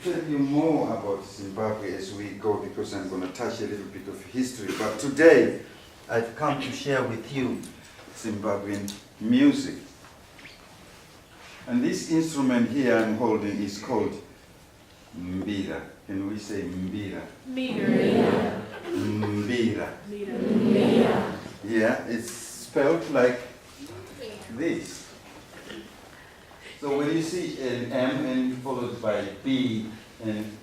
tell you more about Zimbabwe as we go because I'm going to touch a little bit of history. But today, I've come to share with you Zimbabwean music. And this instrument here I'm holding is called Mbira. Can we say Mbira? Mbira. Mbira. Mbira. Yeah, it's spelled like this. So when you see an M and followed by B and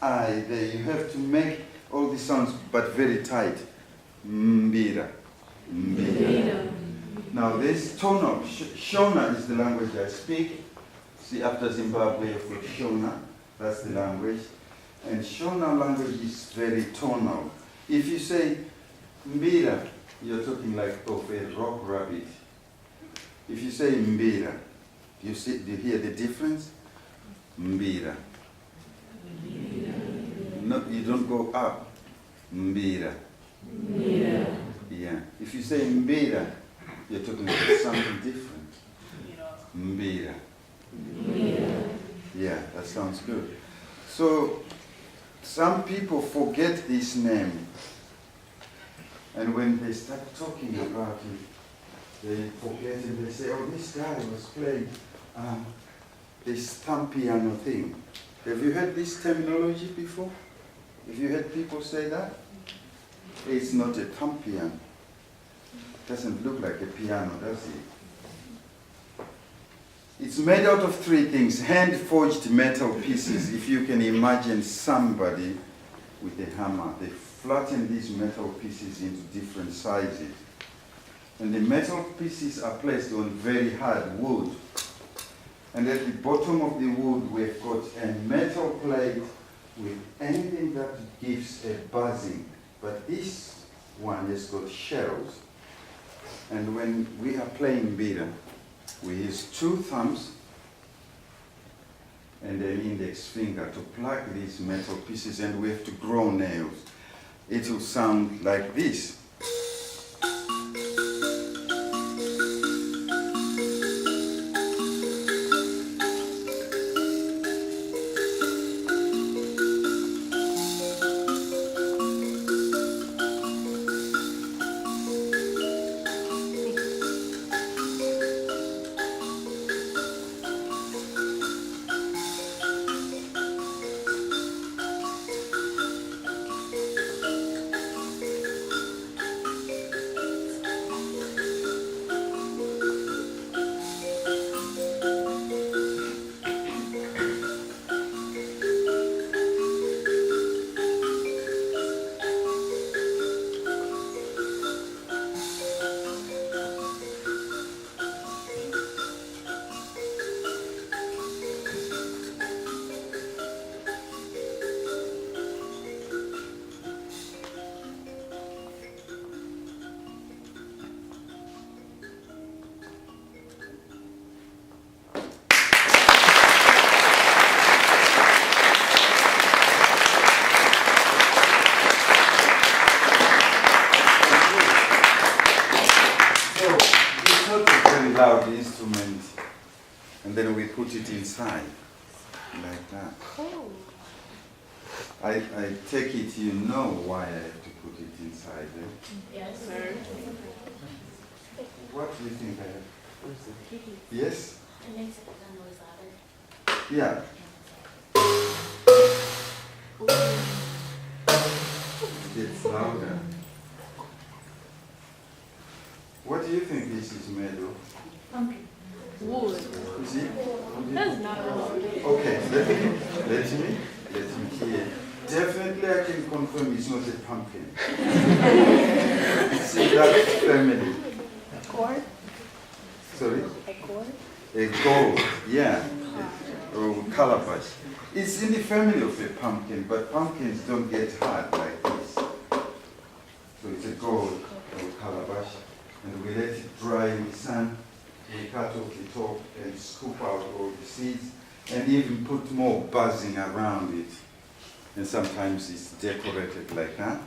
I there, you have to make all the sounds but very tight. Mbira. Mbira. Now this tonal, Shona is the language I speak. See, after Zimbabwe, you've got Shona, that's the language. And Shona language is very tonal. If you say Mbira, you're talking like of a rock rabbit. If you say Mbira, do you hear the difference? Mbira. No, you don't go up. Mbira. Mbira. Yeah. If you say Mbira, you're talking about something different. Mbira. Mbira. Yeah, that sounds good. So, some people forget this name. And when they start talking about it, they forget and they say, oh, this guy was playing this thumb piano thing. Have you heard this terminology before? Have you heard people say that? It's not a thumb piano. Doesn't look like a piano, does it? It's made out of three things. Hand-forged metal pieces. If you can imagine somebody with a hammer, they flatten these metal pieces into different sizes. And the metal pieces are placed on very hard wood. And at the bottom of the wood, we've got a metal plate with anything that gives a buzzing. But this one has got shells. And when we are playing Mbira, we use two thumbs and an index finger to plug these metal pieces, and we have to grow nails. It will sound like this. Loud instrument, and then we put it inside like that. Oh. I take it you know why I have to put it inside there. Yes, sir. What do you think I have? Yes? It makes the noise louder. Yeah. It's louder. What do you think this is made of? Pumpkin. Wood. Is it? That's not wood. Okay, let me hear. Definitely I can confirm it's not a pumpkin. It's in that family. A cord? Sorry? A cord? A gold, yeah. Or calabash. It's in the family of a pumpkin, but pumpkins don't get hard like this. So it's a gold or calabash. And we let it dry in the sun. We cut off the top and scoop out all the seeds and even put more buzzing around it. And sometimes it's decorated like that.